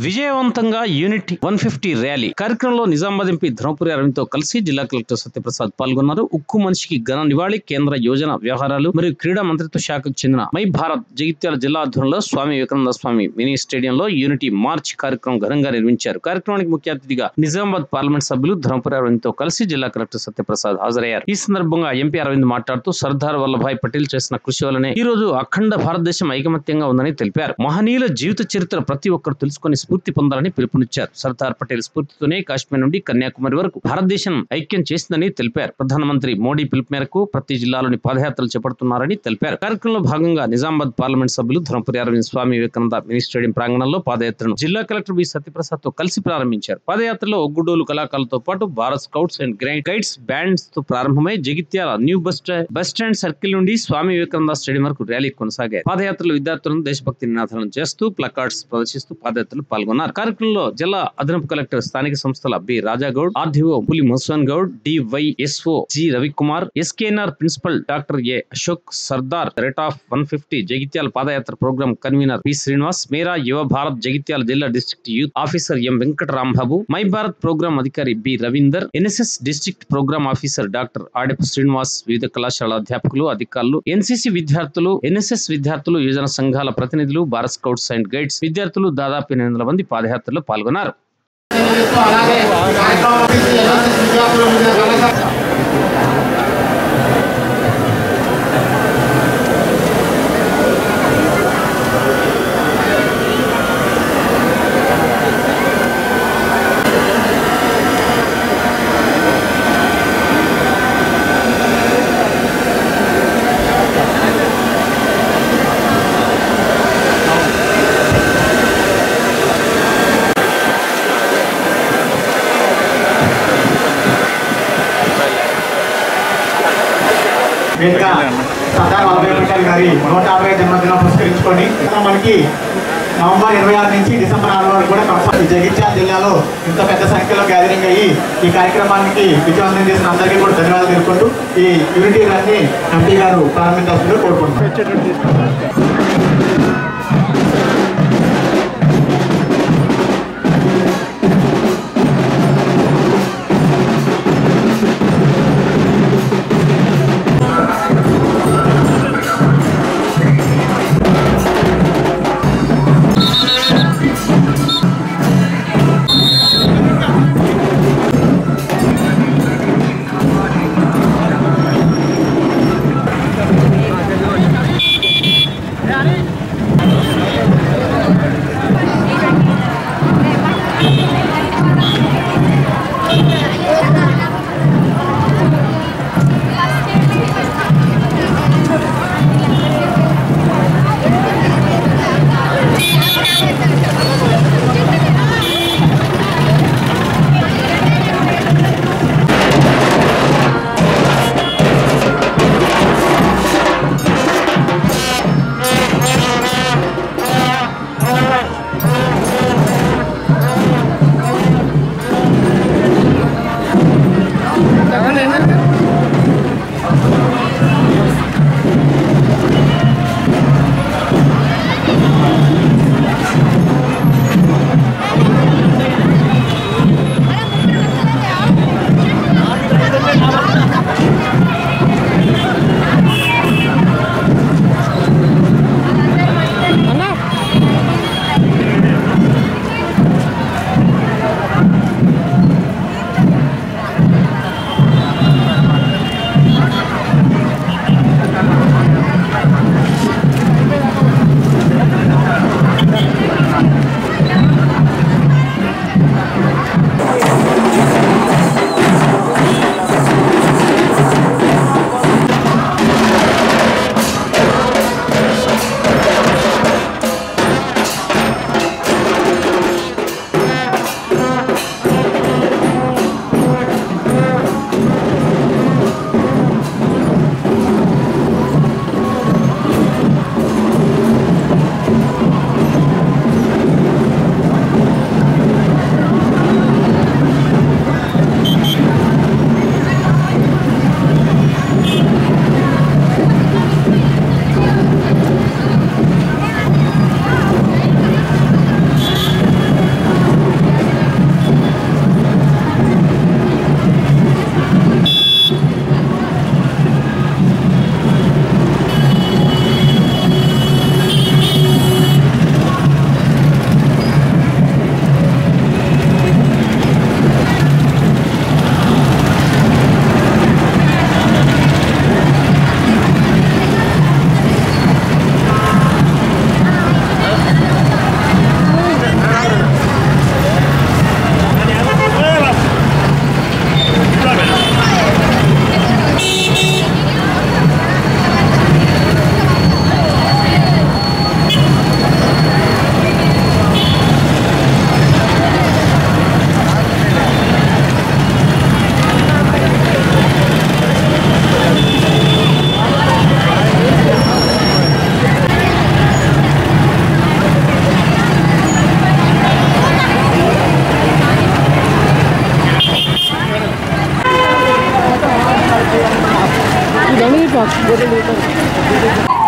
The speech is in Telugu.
విజయవంతంగా యూనిట్ 150 ర్యాలీ కార్యక్రమంలో నిజామాబాద్ ఎంపీ ధర్మపురి అరవింద్తో కలిసి జిల్లా కలెక్టర్ సత్యప్రసాద్ పాల్గొన్నారు. ఉక్కు మనిషికి ఘన నివాళి కేంద్ర యోజన వ్యవహారాలు మరియు క్రీడా మంత్రిత్వ శాఖకు చెందిన మై భారత్ జగిత్యాల జిల్లా ఆధ్వర్యంలో స్వామి వివేకానంద స్వామి మినీ స్టేడియంలో యూనిటీ మార్చ్ కార్యక్రమం ఘనంగా నిర్వహించారు. కార్యక్రమానికి ముఖ్య అతిథిగా నిజామాబాద్ పార్లమెంట్ సభ్యులు ధర్మపురి అరవింద్తో కలిసి జిల్లా కలెక్టర్ సత్యప్రసాద్ హాజరయ్యారు. ఈ సందర్భంగా ఎంపీ అరవింద్ మాట్లాడుతూ సర్దార్ వల్లభాయ్ పటేల్ చేసిన కృషి వల్లనే ఈ రోజు అఖండ భారతదేశం ఐకమత్యంగా ఉందని తెలిపారు. మహనీయుల జీవిత చరిత్ర ప్రతి ఒక్కరు తెలుసుకుని స్ఫూర్తి పొందాలని పిలుపునిచ్చారు. సర్దార్ పటేల్ స్ఫూర్తితోనే కాశ్మీర్ నుండి కన్యాకుమారి వరకు భారతదేశం ఐక్యం చేసిందని తెలిపారు. ప్రధానమంత్రి మోడీ పిలుపు మేరకు ప్రతి జిల్లాలోని పాదయాత్రలు చేపడుతున్నారని తెలిపారు. కార్యక్రమంలో భాగంగా నిజామాబాద్ పార్లమెంట్ సభ్యులు ధర్మపురి అరవింద్ స్వామి వివేకానంద మినీ స్టేడియం ప్రాంగణంలో పాదయాత్రను జిల్లా కలెక్టర్ బి సత్యప్రసాద్ తో కలిసి ప్రారంభించారు. పాదయాత్రలో ఒగ్గుడోలు కళాకారులతో పాటు Bharat scouts and guides bands తో ప్రారంభమై Jagtial new bus stand circle నుండి స్వామి వివేకానంద స్టేడియం వరకు ర్యాలీ కొనసాగాయి. పాదయాత్రలో విద్యార్థులను దేశభక్తి నినాదాలను చేస్తూ ప్లకార్డ్స్ ప్రదర్శిస్తూ పాదయాత్రలు పాల్గొన్నారు. కార్యక్రమంలో జిల్లా అదనపు కలెక్టర్ స్థానిక సంస్థల B Rajagoud, RDO Puli Mohan Goud, DYSO G Ravikumar, SKNR principal doctor A Ashok, Sardar రేట్ ఆఫ్ 150 జగిత్యాల పాదయాత్ర programme convener P Srinivas, Mera Yuva Bharat Jagtial జిల్లా district youth officer M Venkatarambabu, My Bharat programme అధికారి B Ravinder, NSS district programme officer doctor Adepu Srinivas, వివిధ కళాశాల అధ్యాపకులు, అధికారులు, ఎన్సీసీ విద్యార్థులు, ఎన్ఎస్ఎస్ విద్యార్థులు, యువజన సంఘాల ప్రతినిధులు, భారత్ స్కౌట్స్ అండ్ గైడ్స్ విద్యార్థులు దాదాపు 800 మంది పాదయాత్రలో పాల్గొన్నారు. సర్దార్ వల్లభాయ్ పటేల్ గారి 150వ జన్మదినం పురస్కరించుకొని మనకి నవంబర్ 26 నుంచి డిసెంబర్ 6 వరకు కూడా జగిత్యాల జిల్లాలో ఇంత పెద్ద సంఖ్యలో గ్యాదరింగ్ అయ్యి ఈ కార్యక్రమానికి విజయవంతం చేసిన అందరికీ కూడా ధన్యవాదాలు తెలుపుకుంటూ ఈ యూనిటీ రన్ని ఎంపీ గారు ప్రారంభించాల్సిందిగా కోరుకుంటున్నాం. లీటర్